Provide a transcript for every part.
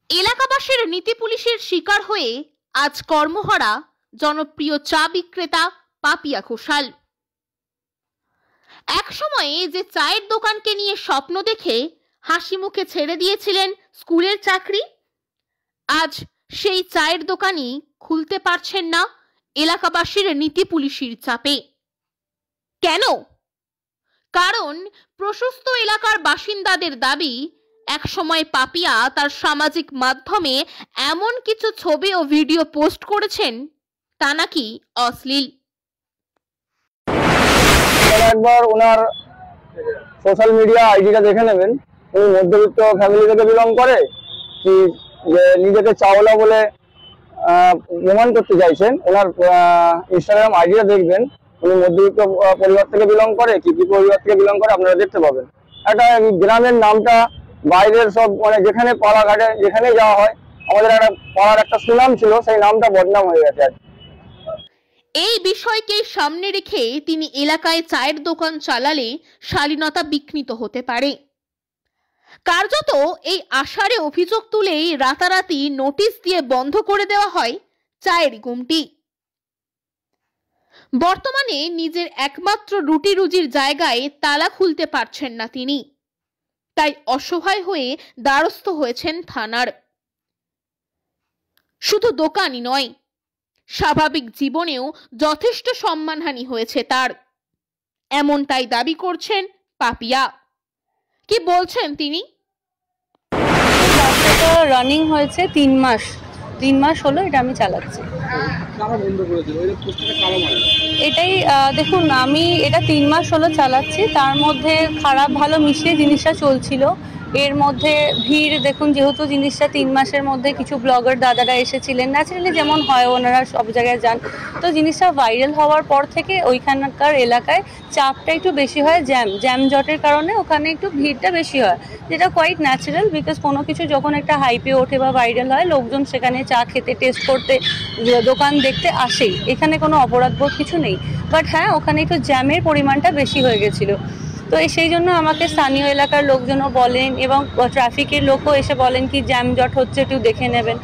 এলাকাবাসীর নীতি পুলিশের শিকার হয়ে আজ কর্মহারা জনপ্রিয় চা বিক্রেতা পাপিয়া ঘোষাল। এক সময়ে যে চায়ের দোকানকে নিয়ে স্বপ্ন দেখে হাসি মুখে ছেড়ে দিয়েছিলেন স্কুলের চাকরি, আজ সেই চায়ের দোকানই খুলতে পারছেন না এলাকাবাসীর নীতি পুলিশের চাপে। কেন? কারণ প্রশস্ত এলাকার বাসিন্দাদের দাবি, একসময় পাপিয়া তার সামাজিক মাধ্যমে এমন কিছু ছবি ও ভিডিও পোস্ট করেছেন তা নাকি অশ্লীল। একবার ওনার সোশ্যাল মিডিয়া আইডিটা দেখে নেবেন। উনি মধ্যবিত্ত ফ্যামিলি থেকে বিলং করে কি যে নিজেকে চাওলা বলে প্রমাণ করতে চাইছেন। ওনার ইনস্টাগ্রাম আইডিটা দেখবেন, উনি মধ্যবিত্ত পরিবার থেকে বিলং করে কি পরিবার থেকে বিলং করে আপনারা দেখতে পাবেন। একটা গ্রামের নামটা বাইরের সব মানে যেখানে পাড়াঘাটে যেখানে যাওয়া হয়, আমাদের একটা পাড়ার একটা সুনাম ছিল, সেই নামটা বদনাম হয়ে গেছে। এই বিষয়কে সামনে রেখে তিনি এলাকায় চায়ের দোকান চালালে শালীনতা বিঘ্নিত হতে পারে। কার্যত এই আষাঢ়ে অভিযোগ তুলেই রাতারাতি নোটিশ দিয়ে বন্ধ করে দেওয়া হয় চায়ের গুমটি। বর্তমানে নিজের একমাত্র রুটি রুজির জায়গায় তালা খুলতে পারছেন না তিনি, তাই অসহায় হয়ে দ্বারস্থ হয়েছেন থানার। শুধু দোকানই নয়, স্বাভাবিক জীবনেও যথেষ্ট সম্মানহানি হয়েছে তার, এমনটাই দাবি করছেন পাপিয়া। কি বলছেন তিনি? ব্যবসাটা রানিং হয়েছে 3 মাস, 3 মাস হলো এটা আমি চালাচ্ছি। এটাই দেখুন, আমি এটা 3 মাস হলো চালাচ্ছি, তার মধ্যে খারাপ ভালো মিশিয়ে জিনিসটা চলছিল। এর মধ্যে ভিড় দেখুন, যেহেতু জিনিসটা 3 মাসের মধ্যে কিছু ব্লগার দাদারা এসেছিলেন, ন্যাচারালি যেমন হয় ওনারা সব জায়গায় যান, তো জিনিসটা ভাইরাল হওয়ার পর থেকে ওইখানকার এলাকায় চাপটা একটু বেশি হয়। জ্যাম জটের কারণে ওখানে একটু ভিড়টা বেশি হয়, যেটা কোয়াইট ন্যাচারাল। বিকজ কোনো কিছু যখন একটা হাইপে ওঠে বা ভাইরাল হয়, লোকজন সেখানে চা খেতে, টেস্ট করতে, দোকান দেখতে আসেই, এখানে কোনো অপরাধবোধ কিছু নেই। বাট হ্যাঁ, ওখানে একটু জ্যামের পরিমাণটা বেশি হয়ে গেছিলো। তো সেই জন্য আমাকে স্থানীয় এলাকার লোকজনও বলেন এবং ট্রাফিকের লোকও এসে বলেন কি জ্যামজট হচ্ছে, একটু দেখে নেবেন।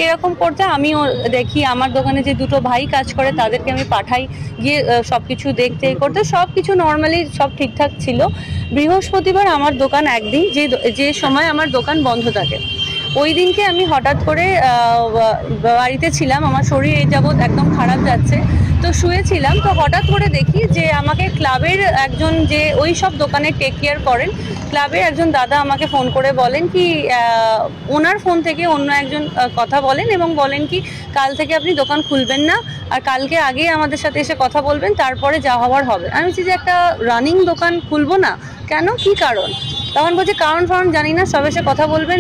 এরকম করতে আমিও দেখি, আমার দোকানে যে 2টো ভাই কাজ করে তাদেরকে আমি পাঠাই গিয়ে সব কিছু দেখতে করতে। সব কিছু নর্মালি সব ঠিকঠাক ছিল। বৃহস্পতিবার আমার দোকান একদিন, যে সময় আমার দোকান বন্ধ থাকে, ওই দিনকে আমি হঠাৎ করে বাড়িতে ছিলাম, আমার শরীর এই যাবৎ একদম খারাপ যাচ্ছে, তো শুয়েছিলাম। তো হঠাৎ করে দেখি যে আমাকে ক্লাবের একজন, যে ওই সব দোকানে টেক কেয়ার করেন, ক্লাবের একজন দাদা আমাকে ফোন করে বলেন কি ওনার ফোন থেকে অন্য একজন কথা বলেন এবং বলেন কি কাল থেকে আপনি দোকান খুলবেন না, আর কালকে আগে আমাদের সাথে এসে কথা বলবেন, তারপরে যা হওয়ার হবে। আমি বলছি যে একটা রানিং দোকান খুলবো না কেন, কি কারণ? তখন বলছে কারণ জানি না, সব এসে কথা বলবেন,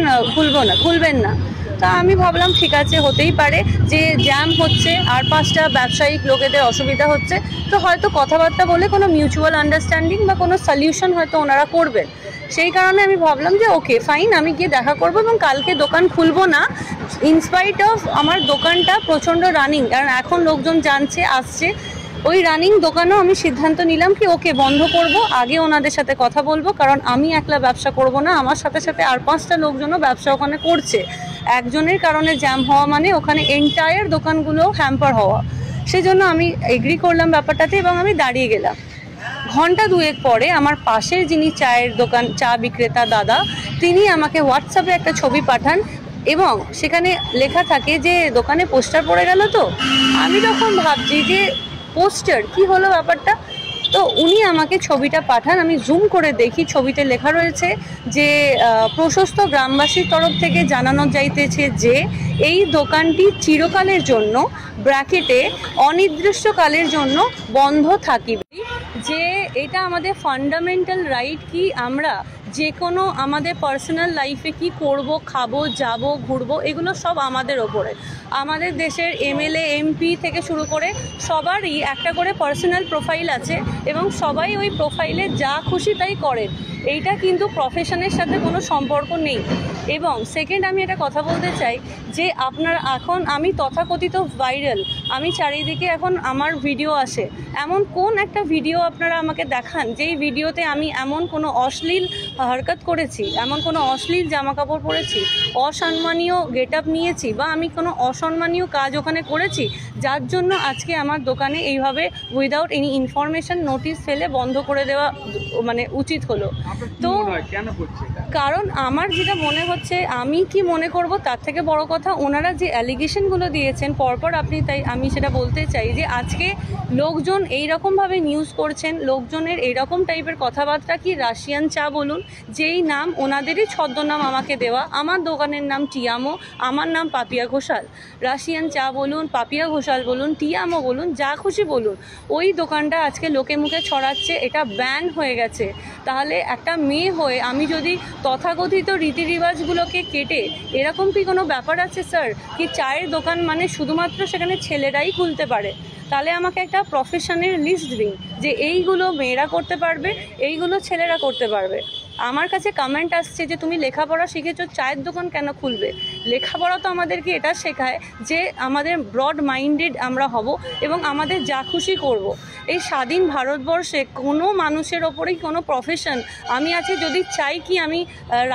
খুলবেন না। তা আমি ভাবলাম ঠিক আছে, হতেই পারে যে জ্যাম হচ্ছে আর 5টা ব্যবসায়িক লোকেদের অসুবিধা হচ্ছে, তো হয়তো কথাবার্তা বলে কোনো মিউচুয়াল আন্ডারস্ট্যান্ডিং বা কোনো সলিউশন হয়তো ওনারা করবেন। সেই কারণে আমি ভাবলাম যে ওকে ফাইন, আমি গিয়ে দেখা করবো এবং কালকে দোকান খুলবো না। ইনস্পাইট অফ আমার দোকানটা প্রচণ্ড রানিং, কারণ এখন লোকজন জানছে, আসছে, ওই রানিং দোকানেও আমি সিদ্ধান্ত নিলাম কি ওকে বন্ধ করব, আগে ওনাদের সাথে কথা বলবো, কারণ আমি একলা ব্যবসা করব না, আমার সাথে সাথে আর 5টা লোকজনও ব্যবসা ওখানে করছে। একজনের কারণে জ্যাম হওয়া মানে ওখানে এন্টায়ার দোকানগুলো হ্যাম্পার হওয়া। সেজন্য আমি এগ্রি করলাম ব্যাপারটাতে এবং আমি দাঁড়িয়ে গেলাম। ঘন্টা 2 পরে আমার পাশের যিনি চায়ের দোকান, চা বিক্রেতা দাদা, তিনি আমাকে হোয়াটসঅ্যাপে একটা ছবি পাঠান এবং সেখানে লেখা থাকে যে দোকানে পোস্টার পড়ে গেল। তো আমি তখন ভাবছি যে পোস্টার কি হলো ব্যাপারটা। তো উনি আমাকে ছবিটা পাঠান, আমি জুম করে দেখি, ছবিতে লেখা রয়েছে যে প্রশস্ত গ্রামবাসীর তরফ থেকে জানানো যাইতেছে যে এই দোকানটি চিরকালের জন্য, ব্র্যাকেটে অনির্দিষ্টকালের জন্য বন্ধ থাকিবে। যে এটা আমাদের ফান্ডামেন্টাল রাইট কি আমরা যে কোনো আমাদের পার্সোনাল লাইফে কি করব, খাবো, যাব, ঘুরবো, এগুলো সব আমাদের ওপরে। আমাদের দেশের এমএলএ, এমপি থেকে শুরু করে সবারই একটা করে পার্সোনাল প্রোফাইল আছে এবং সবাই ওই প্রোফাইলে যা খুশি তাই করেন। এইটা কিন্তু প্রফেশনের সাথে কোনো সম্পর্ক নেই। এবং সেকেন্ড আমি একটা কথা বলতে চাই যে আপনার এখন আমি তথাকথিত ভাইরাল, আমি চারিদিকে এখন আমার ভিডিও আসে, এমন কোন একটা ভিডিও আপনারা আমাকে দেখান যেই ভিডিওতে আমি এমন কোনো অশ্লীল হরকত করেছি, এমন কোনো অশ্লীল জামাকাপড় পরেছি, অসম্মানীয় গেট আপ নিয়েছি, বা আমি কোনো অসম্মানীয় কাজ ওখানে করেছি যার জন্য আজকে আমার দোকানে এইভাবে উইদাউট এনি ইনফরমেশন নোটিশ ফেলে বন্ধ করে দেওয়া মানে উচিত হলো। তো কারণ আমার যেটা মনে হচ্ছে, আমি কি মনে করব তার থেকে বড় কথা ওনারা যে অ্যালিগেশনগুলো দিয়েছেন পরপর আপনি, তাই আমি সেটা বলতে চাই যে আজকে লোকজন এইরকমভাবে নিউজ করছেন, লোকজনের এইরকম টাইপের কথাবার্তা, কি রাশিয়ান চা বলুন, যেই নাম ওনাদেরই ছদ্মনাম আমাকে দেওয়া, আমার দোকানের নাম টিয়ামো, আমার নাম পাপিয়া ঘোষাল, রাশিয়ান চা বলুন, পাপিয়া ঘোষাল বলুন, টিয়ামো বলুন, যা খুশি বলুন, ওই দোকানটা আজকে লোকে মুখে ছড়াচ্ছে, এটা ব্যান হয়ে গেছে। তাহলে একটা মেয়ে হয়ে আমি যদি তথাকথিত রীতিরিবাজগুলোকে কেটে, এরকম কি কোনো ব্যাপার আছে স্যার কি চায়ের দোকান মানে শুধুমাত্র সেখানে ছেলেরাই খুলতে পারে? তাহলে আমাকে একটা প্রফেশনের লিস্ট দিন যে এইগুলো মেয়েরা করতে পারবে, এইগুলো ছেলেরা করতে পারবে। আমার কাছে কমেন্ট আসছে যে তুমি লেখাপড়া শিখেছো, চায়ের দোকান কেন খুলবে? লেখাপড়া তো আমাদেরকে এটা শেখায় যে আমাদের ব্রড মাইন্ডেড আমরা হব এবং আমাদের যা খুশি করব। এই স্বাধীন ভারতবর্ষে কোনো মানুষের ওপরেই কোনো প্রফেশন, আমি আছে যদি চাই কি আমি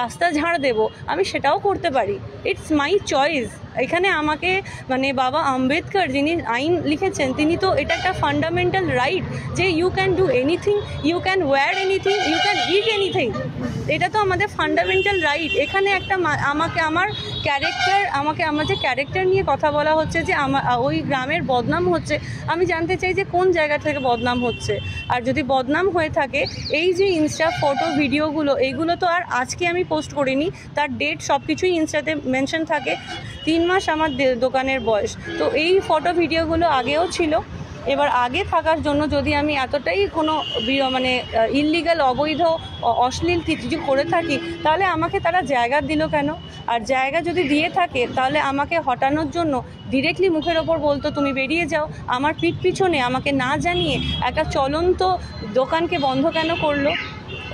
রাস্তা ঝাড় দেব, আমি সেটাও করতে পারি, ইটস মাই চয়েস। এখানে আমাকে মানে বাবা আম্বেদকর যিনি আইন লিখেছেন, তিনি তো এটা একটা ফান্ডামেন্টাল রাইট যে you can do anything, you can wear anything, you can eat anything, এটা তো আমাদের ফান্ডামেন্টাল রাইট। এখানে একটা আমাকে আমার ক্যারেক্টার, আমার যে ক্যারেক্টার নিয়ে কথা বলা হচ্ছে যে আমার ওই গ্রামের বদনাম হচ্ছে, আমি জানতে চাই যে কোন জায়গা থেকে বদনাম হচ্ছে। আর যদি বদনাম হয়ে থাকে, এই যে ইনস্টা ফটো ভিডিওগুলো, এইগুলো তো আর আজকে আমি পোস্ট করিনি, তার ডেট সব কিছুই ইনস্টাতে মেনশন থাকে। 3 মাস আমার দোকানের বয়স, তো এই ফটো ভিডিওগুলো আগেও ছিল। এবার আগে থাকার জন্য যদি আমি এতটাই কোনো মানে ইললিগাল, অবৈধ, অশ্লীল কিছু করে থাকি, তাহলে আমাকে তারা জায়গা দিল কেন? আর জায়গা যদি দিয়ে থাকে তাহলে আমাকে হটানোর জন্য ডিরেক্টলি মুখের ওপর বলতো তুমি বেরিয়ে যাও, আমার পিঠ পিছনে আমাকে না জানিয়ে একটা চলন্ত দোকানকে বন্ধ কেন করলো?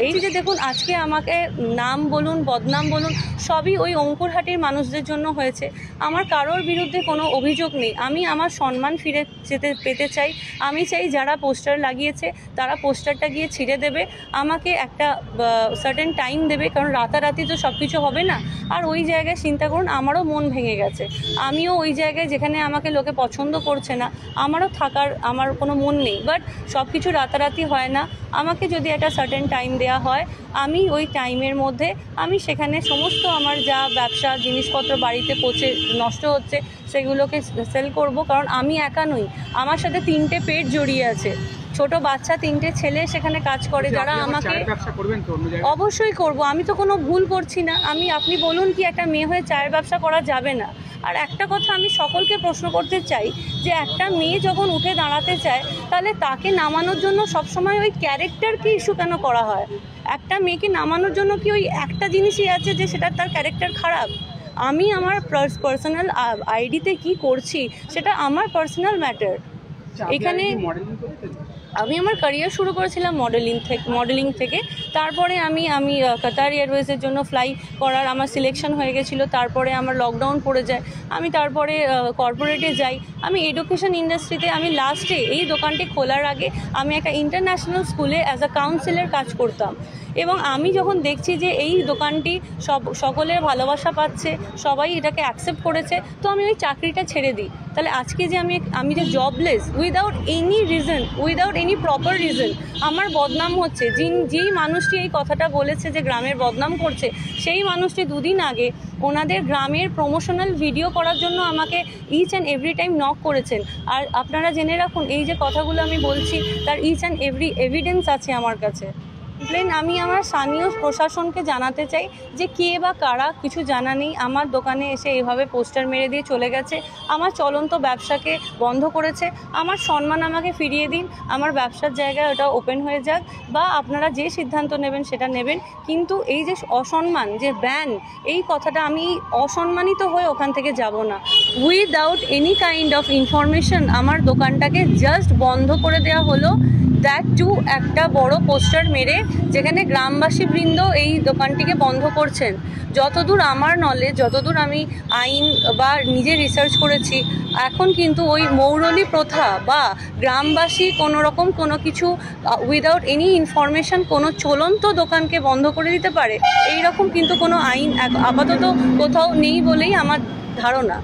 এই যে দেখুন আজকে আমাকে নাম বলুন, বদনাম বলুন, সবই ওই অঙ্কুরহাটির মানুষদের জন্য হয়েছে। আমার কারোর বিরুদ্ধে কোনো অভিযোগ নেই, আমি আমার সম্মান ফিরে পেতে চাই। আমি চাই যারা পোস্টার লাগিয়েছে তারা পোস্টারটা গিয়ে ছিঁড়ে দেবে, আমাকে একটা সার্টেন টাইম দেবে, কারণ রাতারাতি তো সব কিছু হবে না। আর ওই জায়গায় চিন্তা করুন, আমারও মন ভেঙে গেছে, আমিও ওই জায়গায় যেখানে আমাকে লোকে পছন্দ করছে না, আমারও থাকার আমার কোনো মন নেই। বাট সব কিছু রাতারাতি হয় না, আমাকে যদি একটা সার্টেন টাইম দেওয়া হয়, আমি ওই টাইমের মধ্যে আমি সেখানে সমস্ত আমার যা ব্যবসা জিনিসপত্র বাড়িতে পচে নষ্ট হচ্ছে সেগুলোকে সেল করব। কারণ আমি একা নই, আমার সাথে 3টে পেট জড়িয়ে আছে, ছোট বাচ্চা, 3টে ছেলে সেখানে কাজ করে, যারা আমাকে অবশ্যই করব। আমি তো কোনো ভুল করছি না। আপনি বলুন কি একটা মেয়ে হয়ে চায়ের ব্যবসা করা যাবে না? আর একটা কথা আমি সকলকে প্রশ্ন করতে চাই যে একটা মেয়ে যখন উঠে দাঁড়াতে চায়, তাহলে তাকে নামানোর জন্য সবসময় ওই ক্যারেক্টারকে ইস্যু কেন করা হয়? একটা মেয়েকে নামানোর জন্য কি ওই একটা জিনিসই আছে যে সেটা তার ক্যারেক্টার খারাপ? আমি আমার পার্সোনাল আইডিতে কি করছি সেটা আমার পার্সোনাল ম্যাটার। এখানে আমি আমার ক্যারিয়ার শুরু করেছিলাম মডেলিং থেকে। তারপরে আমি কাতার এয়ারওয়েজের জন্য ফ্লাই করার আমার সিলেকশন হয়ে গেছিলো। তারপরে আমার লকডাউন পড়ে যায়, আমি তারপরে কর্পোরেটে যাই। আমি এডুকেশন ইন্ডাস্ট্রিতে, আমি লাস্টে এই দোকানটি খোলার আগে আমি একটা ইন্টারন্যাশনাল স্কুলে অ্যাজ আ কাউন্সিলর কাজ করতাম। এবং আমি যখন দেখছি যে এই দোকানটি সকলের ভালোবাসা পাচ্ছে, সবাই এটাকে অ্যাকসেপ্ট করেছে, তো আমি ওই চাকরিটা ছেড়ে দিই। তাহলে আজকে যে আমি যে jobless, without any reason, without any proper reason আমার বদনাম হচ্ছে। যেই মানুষটি এই কথাটা বলেছে যে গ্রামের বদনাম করছে, সেই মানুষটি 2 দিন আগে ওনাদের গ্রামের প্রমোশনাল ভিডিও করার জন্য আমাকে each and every time knock করেছেন। আর আপনারা জেনে রাখুন, এই যে কথাগুলো আমি বলছি তার ইচ অ্যান্ড এভরি এভিডেন্স আছে আমার কাছে। আমি আমার স্থানীয় প্রশাসনকে জানাতে চাই যে কে বা কারা, কিছু জানা নেই, আমার দোকানে এসে এইভাবে পোস্টার মেরে দিয়ে চলে গেছে, আমার চলন্ত ব্যবসাকে বন্ধ করেছে। আমার সম্মান আমাকে ফিরিয়ে দিন, আমার ব্যবসার জায়গায় ওটা ওপেন হয়ে যাক, বা আপনারা যে সিদ্ধান্ত নেবেন সেটা নেবেন। কিন্তু এই যে অসম্মান, যে ব্যান, এই কথাটা আমি অসম্মানিত হয়ে ওখান থেকে যাব না। Without any kind of information আমার দোকানটাকে জাস্ট বন্ধ করে দেওয়া হলো। দ্যাট টু একটা বড় পোস্টার মেরে, যেখানে গ্রামবাসী বৃন্দ এই দোকানটিকে বন্ধ করছেন। যতদূর আমার নলেজ, যতদূর আমি আইন বা নিজে রিসার্চ করেছি, এখন কিন্তু ওই মৌরলি প্রথা বা গ্রামবাসী কোনো রকম কোনো কিছু উইদাউট এনি ইনফরমেশন কোনো চলন্ত দোকানকে বন্ধ করে দিতে পারে, এই রকম কিন্তু কোনো আইন আপাতত কোথাও নেই বলেই আমার ধারণা।